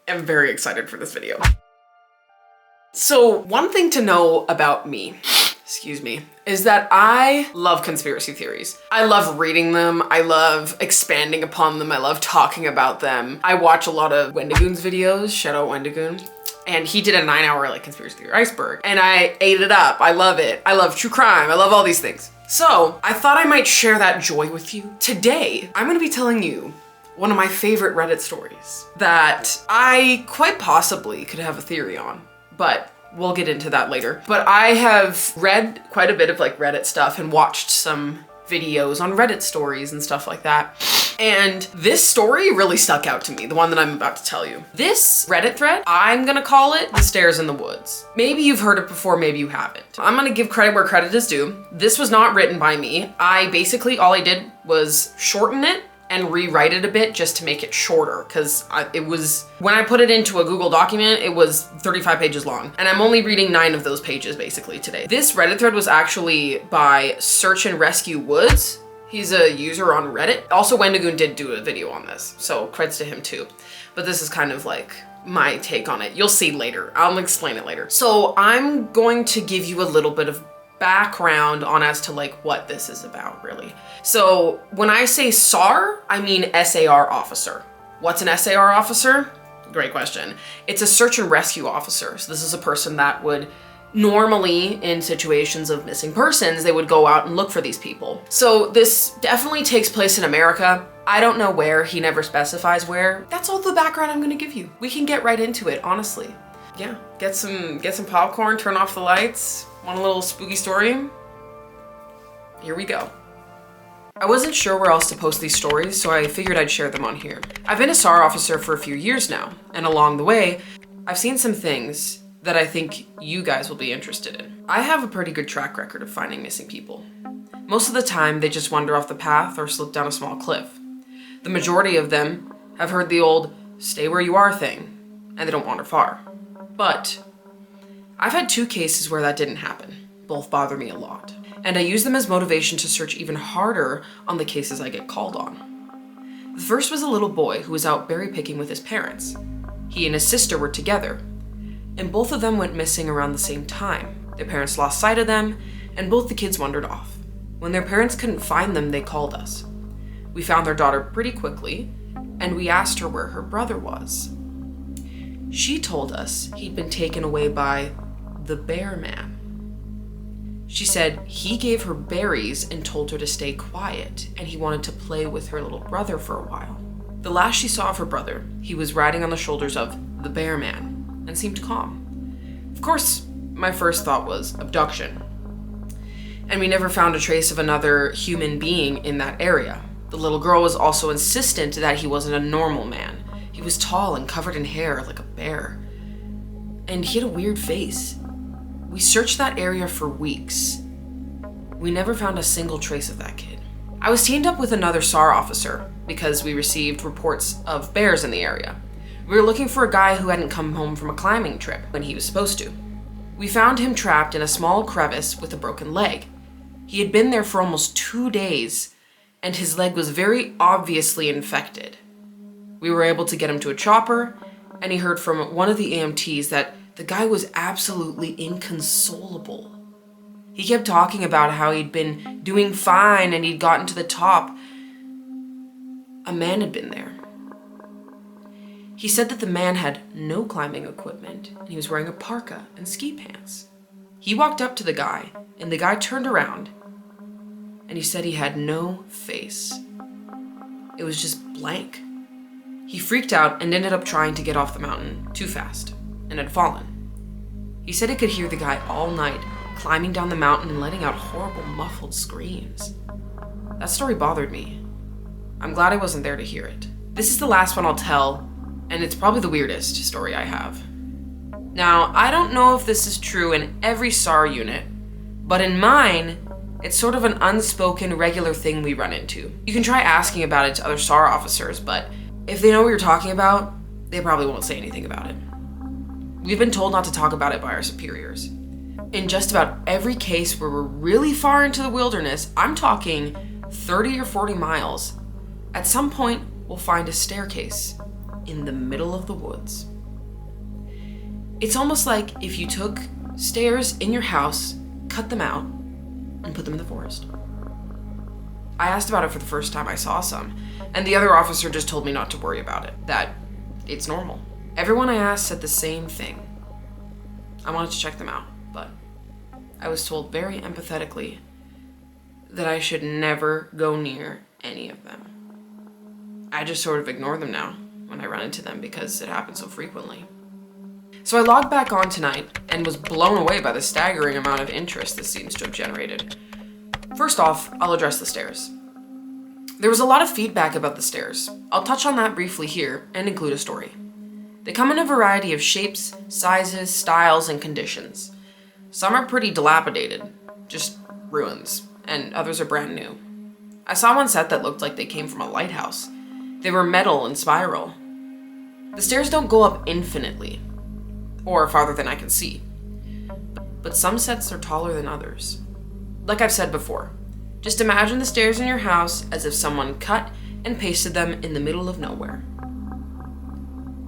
am very excited for this video. So one thing to know about me, excuse me, is that I love conspiracy theories. I love reading them. I love expanding upon them. I love talking about them. I watch a lot of Wendigoon's videos, shout out Wendigoon. And he did a 9-hour like conspiracy theory iceberg and I ate it up. I love it. I love true crime. I love all these things. So I thought I might share that joy with you. Today, I'm gonna be telling you one of my favorite Reddit stories that I quite possibly could have a theory on, but we'll get into that later. But I have read quite a bit of like Reddit stuff and watched some videos on Reddit stories and stuff like that. And this story really stuck out to me, the one that I'm about to tell you. This Reddit thread, I'm gonna call it The Stairs in the Woods. Maybe you've heard it before, maybe you haven't. I'm gonna give credit where credit is due. This was not written by me. All I did was shorten it and rewrite it a bit just to make it shorter, because when I put it into a Google document, it was 35 pages long, and I'm only reading 9 of those pages basically today. This Reddit thread was actually by Search and Rescue Woods. He's a user on Reddit. Also, Wendigoon did do a video on this, so creds to him too. But this is kind of like my take on it. You'll see later. I'll explain it later. So I'm going to give you a little bit of background on as to like what this is about really. So when I say SAR, I mean SAR officer. What's an SAR officer? Great question. It's a search and rescue officer. So this is a person that would normally, in situations of missing persons, they would go out and look for these people. So this definitely takes place in America. I don't know where, he never specifies where. That's all the background I'm gonna give you. We can get right into it, honestly. Yeah, get some popcorn, turn off the lights. Want a little spooky story? Here we go. I wasn't sure where else to post these stories, so I figured I'd share them on here. I've been a SAR officer for a few years now, and along the way, I've seen some things that I think you guys will be interested in. I have a pretty good track record of finding missing people. Most of the time, they just wander off the path or slip down a small cliff. The majority of them have heard the old stay where you are thing, and they don't wander far. But I've had 2 cases where that didn't happen. Both bother me a lot. And I use them as motivation to search even harder on the cases I get called on. The first was a little boy who was out berry picking with his parents. He and his sister were together, and both of them went missing around the same time. Their parents lost sight of them, and both the kids wandered off. When their parents couldn't find them, they called us. We found their daughter pretty quickly, and we asked her where her brother was. She told us he'd been taken away by the bear man. She said he gave her berries and told her to stay quiet, and he wanted to play with her little brother for a while. The last she saw of her brother, he was riding on the shoulders of the bear man and seemed calm. Of course, my first thought was abduction. And we never found a trace of another human being in that area. The little girl was also insistent that he wasn't a normal man. He was tall and covered in hair like a bear. And he had a weird face. We searched that area for weeks. We never found a single trace of that kid. I was teamed up with another SAR officer because we received reports of bears in the area. We were looking for a guy who hadn't come home from a climbing trip when he was supposed to. We found him trapped in a small crevice with a broken leg. He had been there for almost 2 days, and his leg was very obviously infected. We were able to get him to a chopper, and he heard from one of the EMTs that the guy was absolutely inconsolable. He kept talking about how he'd been doing fine and he'd gotten to the top. A man had been there. He said that the man had no climbing equipment and he was wearing a parka and ski pants. He walked up to the guy and the guy turned around and he said he had no face. It was just blank. He freaked out and ended up trying to get off the mountain too fast and had fallen. He said he could hear the guy all night climbing down the mountain and letting out horrible muffled screams. That story bothered me. I'm glad I wasn't there to hear it. This is the last one I'll tell, and it's probably the weirdest story I have. Now, I don't know if this is true in every SAR unit, but in mine, it's sort of an unspoken regular thing we run into. You can try asking about it to other SAR officers, but if they know what you're talking about, they probably won't say anything about it. We've been told not to talk about it by our superiors. In just about every case where we're really far into the wilderness, I'm talking 30 or 40 miles, at some point we'll find a staircase in the middle of the woods. It's almost like if you took stairs in your house, cut them out, and put them in the forest. I asked about it for the first time I saw some, and the other officer just told me not to worry about it, that it's normal. Everyone I asked said the same thing. I wanted to check them out, but I was told very empathetically that I should never go near any of them. I just sort of ignore them now when I run into them because it happens so frequently. So I logged back on tonight and was blown away by the staggering amount of interest this seems to have generated. First off, I'll address the stairs. There was a lot of feedback about the stairs. I'll touch on that briefly here and include a story. They come in a variety of shapes, sizes, styles, and conditions. Some are pretty dilapidated, just ruins, and others are brand new. I saw one set that looked like they came from a lighthouse. They were metal and spiral. The stairs don't go up infinitely, or farther than I can see, but some sets are taller than others. Like I've said before, just imagine the stairs in your house as if someone cut and pasted them in the middle of nowhere.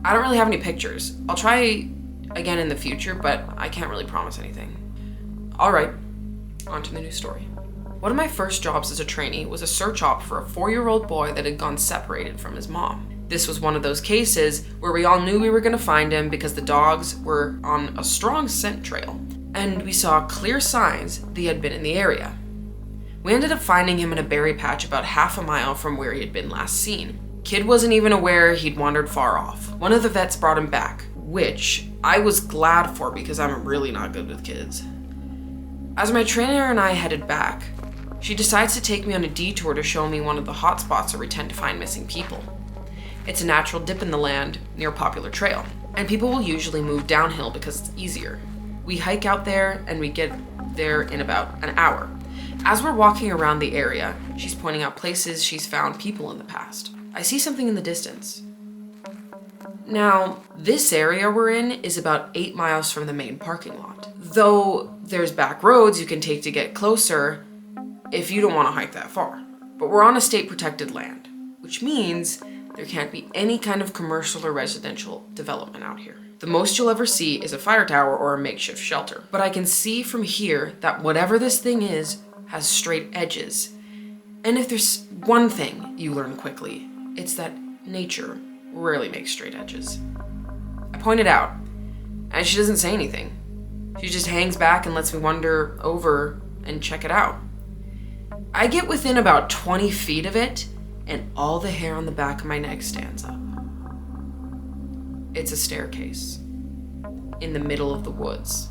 I don't really have any pictures. I'll try again in the future, but I can't really promise anything. All right, on to the new story. One of my first jobs as a trainee was a search op for a 4-year-old boy that had gone separated from his mom. This was one of those cases where we all knew we were going to find him because the dogs were on a strong scent trail, and we saw clear signs that he had been in the area. We ended up finding him in a berry patch about half a mile from where he had been last seen. Kid wasn't even aware he'd wandered far off. One of the vets brought him back, which I was glad for because I'm really not good with kids. As my trainer and I headed back, she decides to take me on a detour to show me one of the hot spots where we tend to find missing people. It's a natural dip in the land near a popular trail, and people will usually move downhill because it's easier. We hike out there and we get there in about an hour. As we're walking around the area, she's pointing out places she's found people in the past. I see something in the distance. Now, this area we're in is about 8 miles from the main parking lot. Though there's back roads you can take to get closer if you don't want to hike that far. But we're on a state protected land, which means there can't be any kind of commercial or residential development out here. The most you'll ever see is a fire tower or a makeshift shelter. But I can see from here that whatever this thing is has straight edges. And if there's one thing you learn quickly, it's that nature rarely makes straight edges. I point it out, and she doesn't say anything. She just hangs back and lets me wander over and check it out. I get within about 20 feet of it, and all the hair on the back of my neck stands up. It's a staircase in the middle of the woods.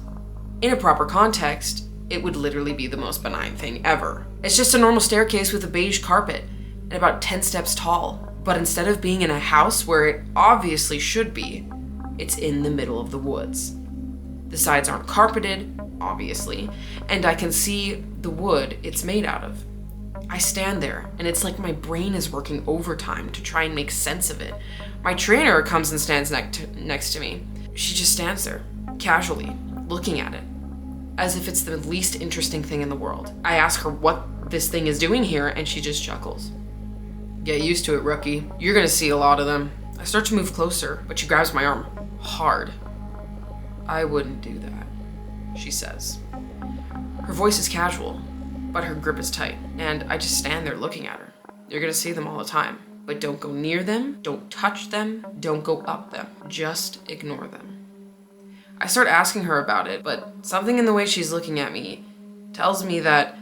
In a proper context, it would literally be the most benign thing ever. It's just a normal staircase with a beige carpet and about 10 steps tall. But instead of being in a house where it obviously should be, it's in the middle of the woods. The sides aren't carpeted, obviously, and I can see the wood it's made out of. I stand there, and it's like my brain is working overtime to try and make sense of it. My trainer comes and stands next to me. She just stands there, casually, looking at it, as if it's the least interesting thing in the world. I ask her what this thing is doing here, and she just chuckles. Get used to it, rookie. You're gonna see a lot of them. I start to move closer, but she grabs my arm hard. I wouldn't do that, she says. Her voice is casual, but her grip is tight, and I just stand there looking at her. You're gonna see them all the time, but don't go near them, don't touch them, don't go up them. Just ignore them. I start asking her about it, but something in the way she's looking at me tells me that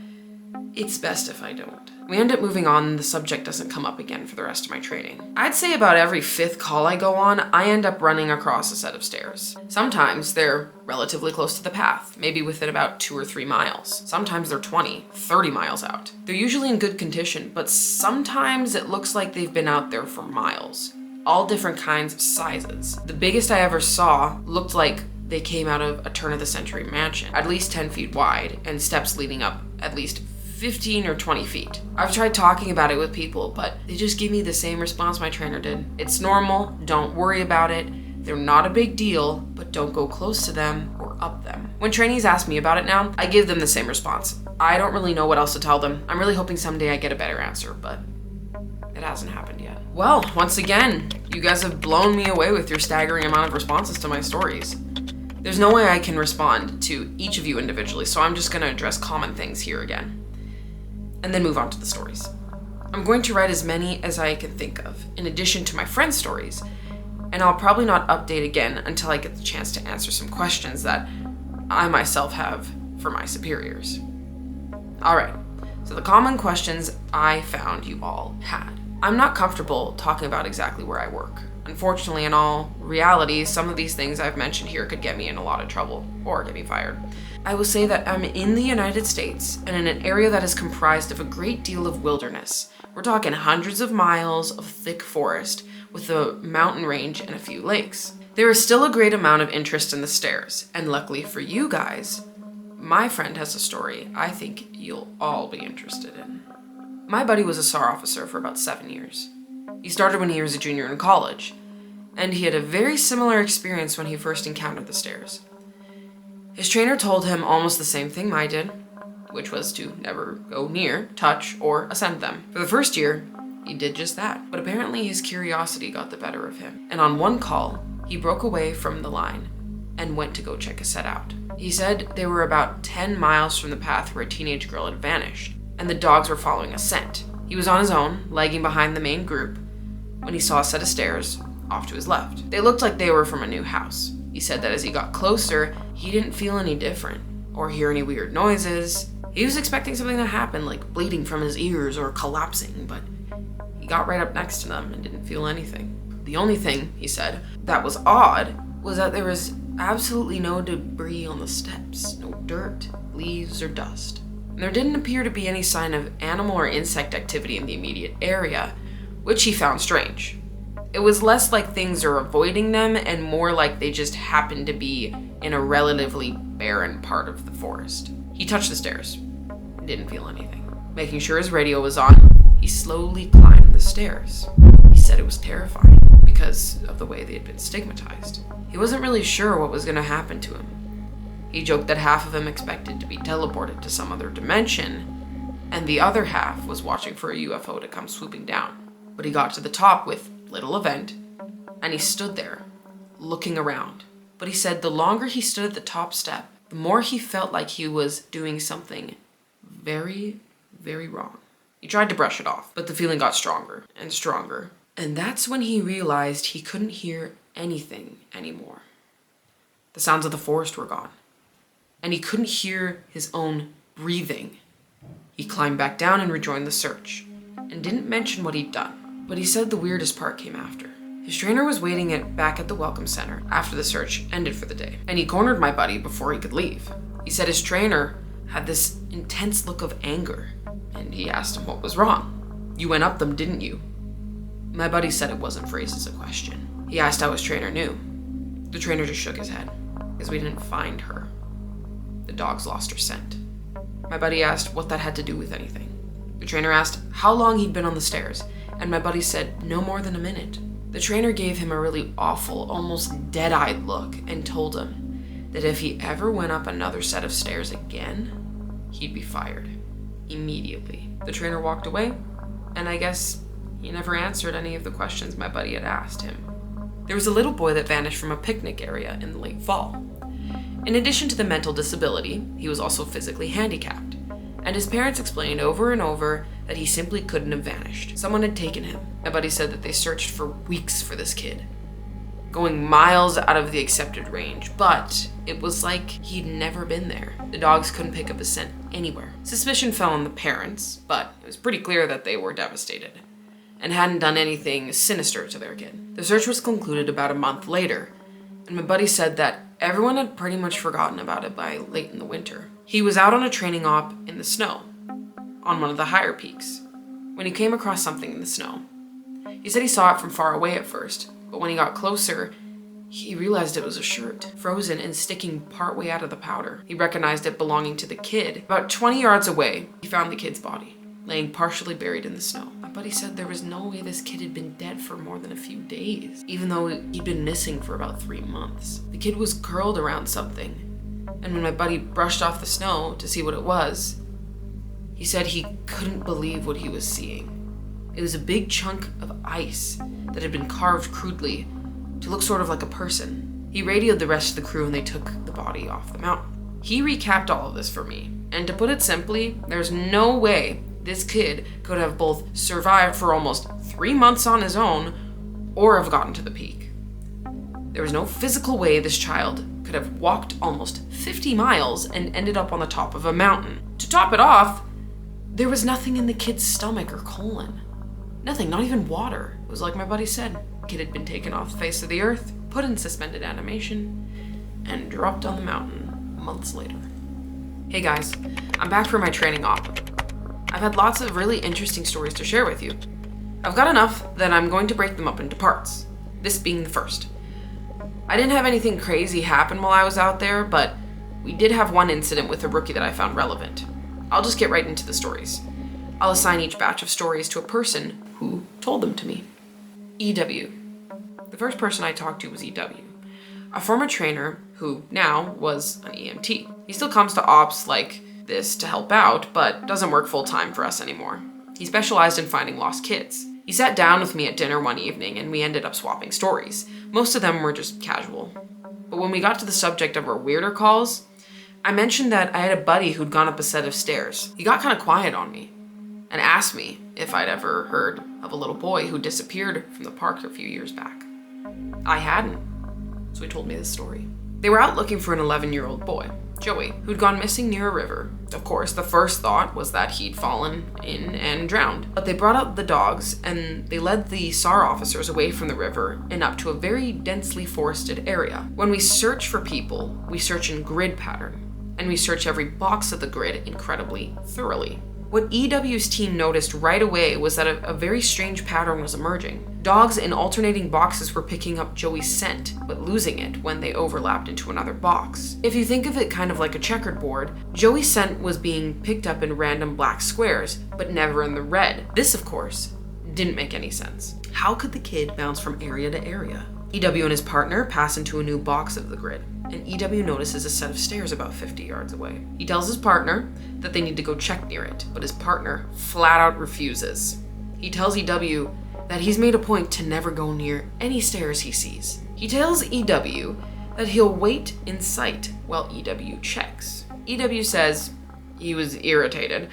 it's best if I don't. We end up moving on and the subject doesn't come up again for the rest of my training. I'd say about every 5th call I go on, I end up running across a set of stairs. Sometimes they're relatively close to the path, maybe within about 2 or 3 miles. Sometimes they're 20, 30 miles out. They're usually in good condition, but sometimes it looks like they've been out there for miles. All different kinds of sizes. The biggest I ever saw looked like they came out of a turn-of-the-century mansion, at least 10 feet wide, and steps leading up at least 15 or 20 feet. I've tried talking about it with people, but they just give me the same response my trainer did. It's normal, don't worry about it, they're not a big deal, but don't go close to them or up them. When trainees ask me about it now, I give them the same response. I don't really know what else to tell them. I'm really hoping someday I get a better answer, but it hasn't happened yet. Well, once again, you guys have blown me away with your staggering amount of responses to my stories. There's no way I can respond to each of you individually, so I'm just gonna address common things here again, and then move on to the stories. I'm going to write as many as I can think of, in addition to my friends' stories, and I'll probably not update again until I get the chance to answer some questions that I myself have for my superiors. Alright, so the common questions I found you all had. I'm not comfortable talking about exactly where I work. Unfortunately, in all reality, some of these things I've mentioned here could get me in a lot of trouble or get me fired. I will say that I'm in the United States and in an area that is comprised of a great deal of wilderness. We're talking hundreds of miles of thick forest with a mountain range and a few lakes. There is still a great amount of interest in the stairs, and luckily for you guys, my friend has a story I think you'll all be interested in. My buddy was a SAR officer for about 7 years. He started when he was a junior in college, and he had a very similar experience when he first encountered the stairs. His trainer told him almost the same thing I did, which was to never go near, touch, or ascend them. For the first year, he did just that, but apparently his curiosity got the better of him, and on one call, he broke away from the line and went to go check a set out. He said they were about 10 miles from the path where a teenage girl had vanished, and the dogs were following a scent. He was on his own, lagging behind the main group, when he saw a set of stairs off to his left. They looked like they were from a new house. He said that as he got closer, he didn't feel any different or hear any weird noises. He was expecting something to happen, like bleeding from his ears or collapsing, but he got right up next to them and didn't feel anything. The only thing, he said, that was odd was that there was absolutely no debris on the steps, no dirt, leaves, or dust. There didn't appear to be any sign of animal or insect activity in the immediate area, which he found strange. It was less like things are avoiding them and more like they just happened to be in a relatively barren part of the forest. He touched the stairs, didn't feel anything. Making sure his radio was on, he slowly climbed the stairs. He said it was terrifying because of the way they had been stigmatized. He wasn't really sure what was going to happen to him. He joked that half of him expected to be teleported to some other dimension, and the other half was watching for a UFO to come swooping down. But he got to the top with little event, and he stood there, looking around. But he said the longer he stood at the top step, the more he felt like he was doing something very, very wrong. He tried to brush it off, but the feeling got stronger and stronger. And that's when he realized he couldn't hear anything anymore. The sounds of the forest were gone, and he couldn't hear his own breathing. He climbed back down and rejoined the search, and didn't mention what he'd done. But he said the weirdest part came after. His trainer was waiting back at the welcome center after the search ended for the day, and he cornered my buddy before he could leave. He said his trainer had this intense look of anger, and he asked him what was wrong. "You went up them, didn't you?" My buddy said it wasn't phrased as a question. He asked how his trainer knew. The trainer just shook his head, because we didn't find her. The dogs lost her scent. My buddy asked what that had to do with anything. The trainer asked how long he'd been on the stairs, and my buddy said no more than a minute. The trainer gave him a really awful, almost dead-eyed look and told him that if he ever went up another set of stairs again, he'd be fired. Immediately. The trainer walked away, and I guess he never answered any of the questions my buddy had asked him. There was a little boy that vanished from a picnic area in the late fall. In addition to the mental disability, he was also physically handicapped, and his parents explained over and over that he simply couldn't have vanished. Someone had taken him. My buddy said that they searched for weeks for this kid, going miles out of the accepted range, but it was like he'd never been there. The dogs couldn't pick up a scent anywhere. Suspicion fell on the parents, but it was pretty clear that they were devastated and hadn't done anything sinister to their kid. The search was concluded about a month later, and my buddy said that everyone had pretty much forgotten about it by late in the winter. He was out on a training op in the snow, on one of the higher peaks, when he came across something in the snow. He said he saw it from far away at first, but when he got closer, he realized it was a shirt, frozen and sticking partway out of the powder. He recognized it belonging to the kid. About 20 yards away, he found the kid's body, laying partially buried in the snow. My buddy said there was no way this kid had been dead for more than a few days, even though he'd been missing for about 3 months. The kid was curled around something, and when my buddy brushed off the snow to see what it was, he said he couldn't believe what he was seeing. It was a big chunk of ice that had been carved crudely to look sort of like a person. He radioed the rest of the crew and they took the body off the mountain. He recapped all of this for me, and to put it simply, there's no way this kid could have both survived for almost 3 months on his own or have gotten to the peak. There was no physical way this child could have walked almost 50 miles and ended up on the top of a mountain. To top it off, there was nothing in the kid's stomach or colon. Nothing, not even water. It was like my buddy said. The kid had been taken off the face of the earth, put in suspended animation, and dropped on the mountain months later. Hey guys, I'm back for my training op. I've had lots of really interesting stories to share with you. I've got enough that I'm going to break them up into parts, this being the first. I didn't have anything crazy happen while I was out there, but we did have one incident with a rookie that I found relevant. I'll just get right into the stories. I'll assign each batch of stories to a person who told them to me. EW. The first person I talked to was EW, a former trainer who now was an EMT. He still comes to ops like this to help out, but doesn't work full-time for us anymore. He specialized in finding lost kids. He sat down with me at dinner one evening and we ended up swapping stories. Most of them were just casual. But when we got to the subject of our weirder calls, I mentioned that I had a buddy who'd gone up a set of stairs. He got kind of quiet on me and asked me if I'd ever heard of a little boy who disappeared from the park a few years back. I hadn't, so he told me this story. They were out looking for an 11-year-old boy, Joey, who'd gone missing near a river. Of course, the first thought was that he'd fallen in and drowned. But they brought out the dogs and they led the SAR officers away from the river and up to a very densely forested area. When we search for people, we search in grid pattern, and we search every box of the grid incredibly thoroughly. What EW's team noticed right away was that a very strange pattern was emerging. Dogs in alternating boxes were picking up Joey's scent, but losing it when they overlapped into another box. If you think of it kind of like a checkered board, Joey's scent was being picked up in random black squares, but never in the red. This, of course, didn't make any sense. How could the kid bounce from area to area? EW and his partner pass into a new box of the grid, and EW notices a set of stairs about 50 yards away. He tells his partner that they need to go check near it, but his partner flat out refuses. He tells EW that he's made a point to never go near any stairs he sees. He tells EW that he'll wait in sight while EW checks. EW says he was irritated,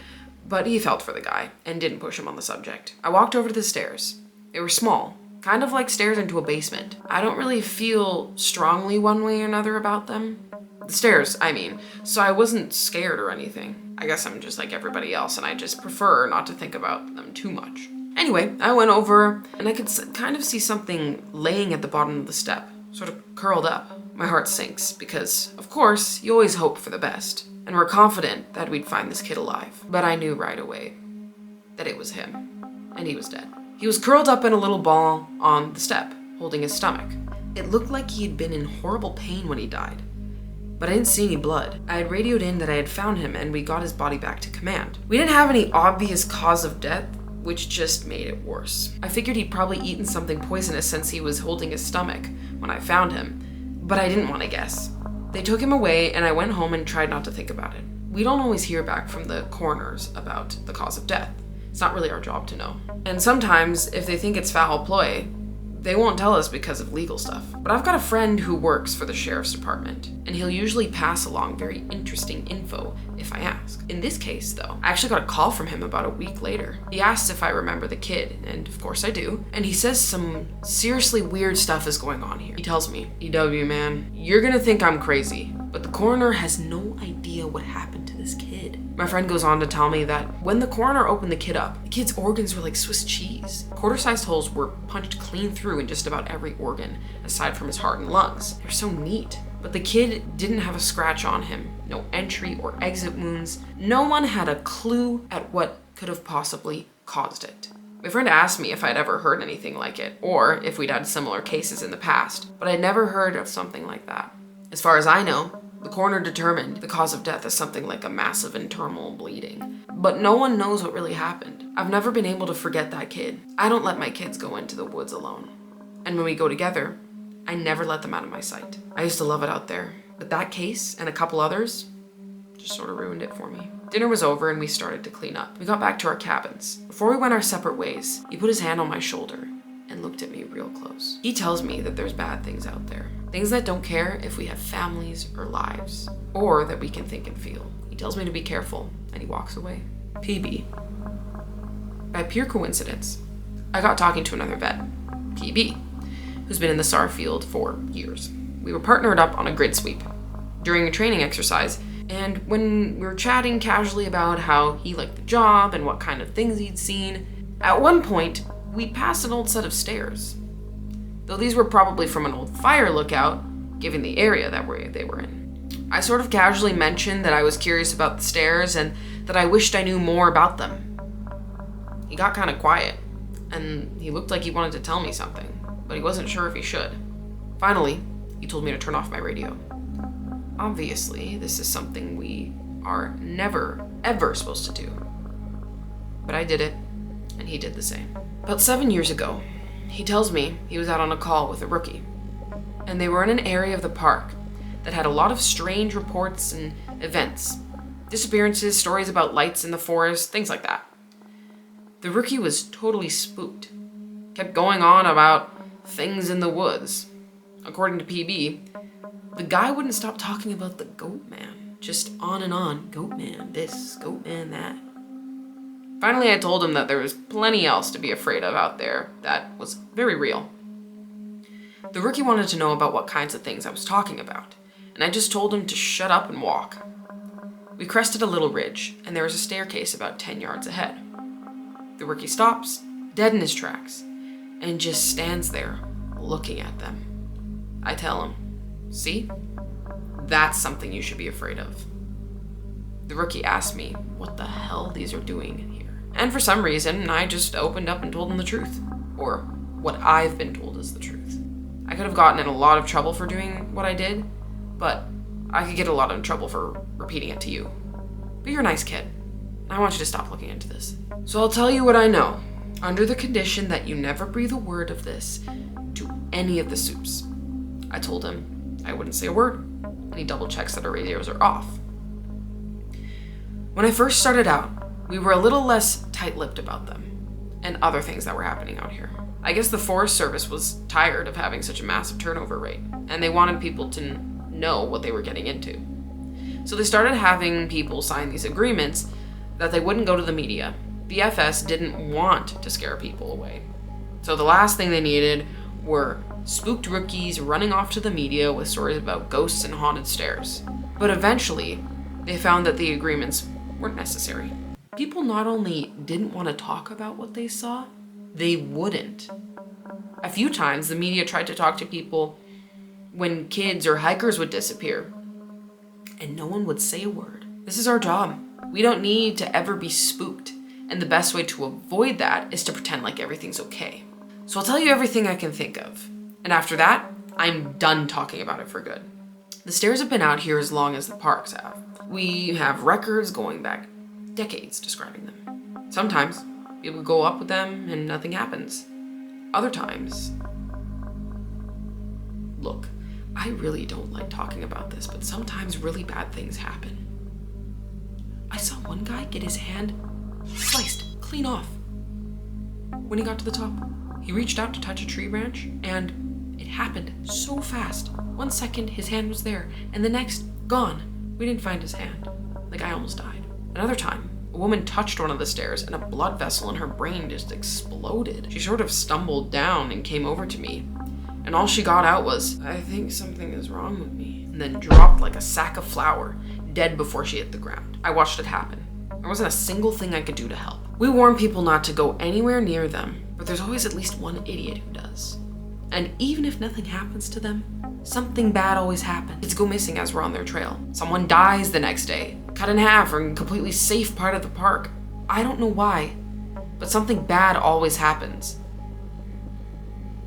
but he felt for the guy and didn't push him on the subject. I walked over to the stairs. They were small, kind of like stairs into a basement. I don't really feel strongly one way or another about them. The stairs, I mean. So I wasn't scared or anything. I guess I'm just like everybody else and I just prefer not to think about them too much. Anyway, I went over and I could kind of see something laying at the bottom of the step, sort of curled up. My heart sinks because, of course, you always hope for the best. And we're confident that we'd find this kid alive. But I knew right away that it was him. And he was dead. He was curled up in a little ball on the step, holding his stomach. It looked like he had been in horrible pain when he died. But I didn't see any blood. I had radioed in that I had found him and we got his body back to command. We didn't have any obvious cause of death, which just made it worse. I figured he'd probably eaten something poisonous since he was holding his stomach when I found him, but I didn't want to guess. They took him away and I went home and tried not to think about it. We don't always hear back from the coroners about the cause of death. It's not really our job to know. And sometimes, if they think it's foul play, they won't tell us because of legal stuff. But I've got a friend who works for the sheriff's department, and he'll usually pass along very interesting info if I ask. In this case, though, I actually got a call from him about a week later. He asks if I remember the kid, and of course I do. And he says some seriously weird stuff is going on here. He tells me, EW man, you're gonna think I'm crazy, but the coroner has no idea what happened to this kid. My friend goes on to tell me that when the coroner opened the kid up, the kid's organs were like Swiss cheese. Quarter-sized holes were punched clean through in just about every organ, aside from his heart and lungs. They're so neat. But the kid didn't have a scratch on him, no entry or exit wounds. No one had a clue at what could have possibly caused it. My friend asked me if I'd ever heard anything like it, or if we'd had similar cases in the past, but I'd never heard of something like that. As far as I know, the coroner determined the cause of death as something like a massive internal bleeding. But no one knows what really happened. I've never been able to forget that kid. I don't let my kids go into the woods alone. And when we go together, I never let them out of my sight. I used to love it out there, but that case and a couple others just sort of ruined it for me. Dinner was over and we started to clean up. We got back to our cabins. Before we went our separate ways, he put his hand on my shoulder and looked at me real close. He tells me that there's bad things out there. Things that don't care if we have families or lives, or that we can think and feel. He tells me to be careful, and he walks away. PB. By pure coincidence, I got talking to another vet, PB, who's been in the SAR field for years. We were partnered up on a grid sweep during a training exercise, and when we were chatting casually about how he liked the job and what kind of things he'd seen, at one point, we passed an old set of stairs. Though these were probably from an old fire lookout, given the area that they were in. I sort of casually mentioned that I was curious about the stairs and that I wished I knew more about them. He got kind of quiet, and he looked like he wanted to tell me something, but he wasn't sure if he should. Finally, he told me to turn off my radio. Obviously, this is something we are never, ever supposed to do. But I did it, and he did the same. About 7 years ago, he tells me he was out on a call with a rookie, and they were in an area of the park that had a lot of strange reports and events. Disappearances, stories about lights in the forest, things like that. The rookie was totally spooked. Kept going on about things in the woods. According to PB, the guy wouldn't stop talking about the goat man. Just on and on. Goat man this, goat man that. Finally, I told him that there was plenty else to be afraid of out there that was very real. The rookie wanted to know about what kinds of things I was talking about, and I just told him to shut up and walk. We crested a little ridge, and there was a staircase about 10 yards ahead. The rookie stops, dead in his tracks, and just stands there, looking at them. I tell him, "See? That's something you should be afraid of." The rookie asked me what the hell these are doing here. And for some reason, I just opened up and told him the truth. Or what I've been told is the truth. I could have gotten in a lot of trouble for doing what I did, but I could get a lot of trouble for repeating it to you. But you're a nice kid. I want you to stop looking into this. So I'll tell you what I know, under the condition that you never breathe a word of this to any of the soups. I told him I wouldn't say a word, and he double checks that our radios are off. When I first started out, we were a little less tight-lipped about them, and other things that were happening out here. I guess the Forest Service was tired of having such a massive turnover rate, and they wanted people to know what they were getting into. So they started having people sign these agreements that they wouldn't go to the media. BFS didn't want to scare people away. So the last thing they needed were spooked rookies running off to the media with stories about ghosts and haunted stairs. But eventually, they found that the agreements weren't necessary. People not only didn't want to talk about what they saw, they wouldn't. A few times, the media tried to talk to people when kids or hikers would disappear, and no one would say a word. This is our job. We don't need to ever be spooked, and the best way to avoid that is to pretend like everything's okay. So I'll tell you everything I can think of, and after that, I'm done talking about it for good. The stairs have been out here as long as the parks have. We have records going back decades describing them. Sometimes people go up with them and nothing happens. Other times, look, I really don't like talking about this, but sometimes really bad things happen. I saw one guy get his hand sliced clean off. When he got to the top, he reached out to touch a tree branch, and it happened so fast. 1 second, his hand was there, and the next, gone. We didn't find his hand. The guy almost died. Another time, a woman touched one of the stairs, and a blood vessel in her brain just exploded. She sort of stumbled down and came over to me, and all she got out was, "I think something is wrong with me," and then dropped like a sack of flour, dead before she hit the ground. I watched it happen. There wasn't a single thing I could do to help. We warn people not to go anywhere near them, but there's always at least one idiot who does. And even if nothing happens to them, something bad always happens. Kids go missing as we're on their trail. Someone dies the next day, cut in half or in a completely safe part of the park. I don't know why, but something bad always happens.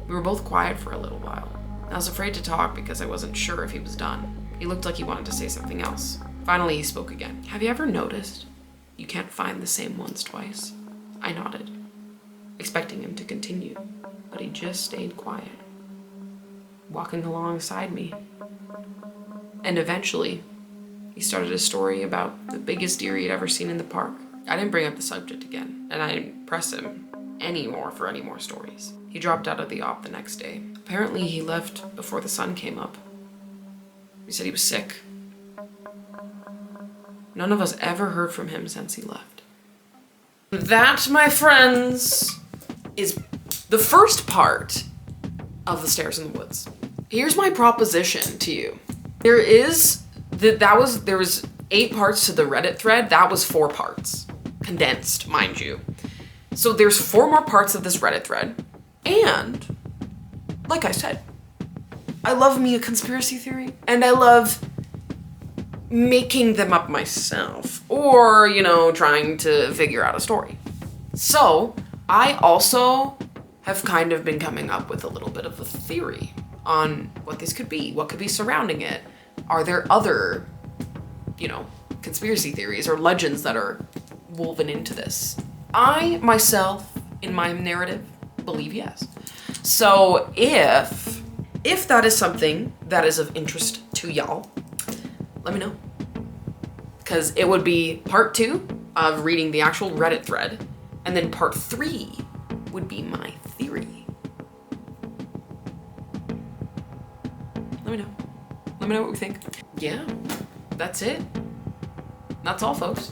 We were both quiet for a little while. I was afraid to talk because I wasn't sure if he was done. He looked like he wanted to say something else. Finally, he spoke again. "Have you ever noticed you can't find the same ones twice?" I nodded, expecting him to continue, but he just stayed quiet, walking alongside me. And eventually, he started a story about the biggest deer he'd ever seen in the park. I didn't bring up the subject again, and I didn't press him anymore for any more stories. He dropped out of the op the next day. Apparently he left before the sun came up. He said he was sick. None of us ever heard from him since he left. That, my friends, is the first part of the Stairs in the Woods. Here's my proposition to you. There was 8 parts to the Reddit thread. That was 4 parts. Condensed, mind you. So there's 4 more parts of this Reddit thread. And, like I said, I love me a conspiracy theory. And I love making them up myself. Or, you know, trying to figure out a story. So, I also have kind of been coming up with a little bit of a theory on what this could be. What could be surrounding it? Are there other, you know, conspiracy theories or legends that are woven into this? I, myself, in my narrative, believe yes. So if that is something that is of interest to y'all, let me know. Because it would be part 2 of reading the actual Reddit thread, and then part 3 would be my theory. Let me know. Let me know what we think. Yeah, that's it. That's all, folks.